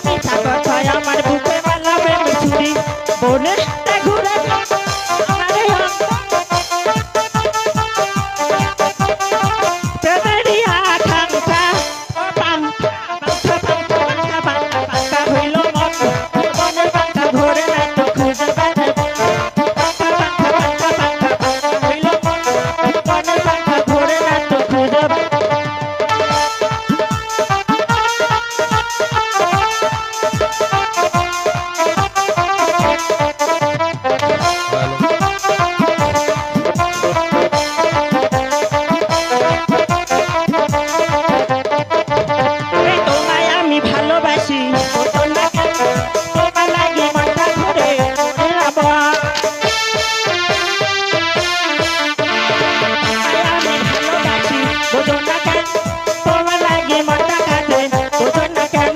মিঠা কথায় আমার বুকে মালাবে ছুরি বনের সাথে ঘুরে আমারে তেরি আকাঙ্ক্ষা পাঙ্খা পাঙ্খা পাঙ্খা পাঙ্খা হইল মন বনের পাঙ্খা ঘুরে না তো খুঁজে বেড়াই পাঙ্খা পাঙ্খা পাঙ্খা পাঙ্খা হইল মন বনের পাঙ্খা ঘুরে না তো খুঁজে তোমায় আমি ভালোবাসি তোমার লাগে মাথা ঘুরে আমি ভালোবাসি বোঝো না কেন তোমার লাগে মাথা কাঁদে বোঝো না কেন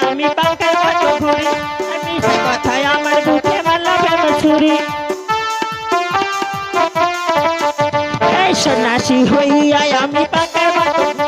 আমি পাঙ্খার মতো ঘুরি আমি কথায় আমার বুকে মালাবে ছুরি এই সন্ন্যাসী হইয়া আমি পাঙ্খার মতো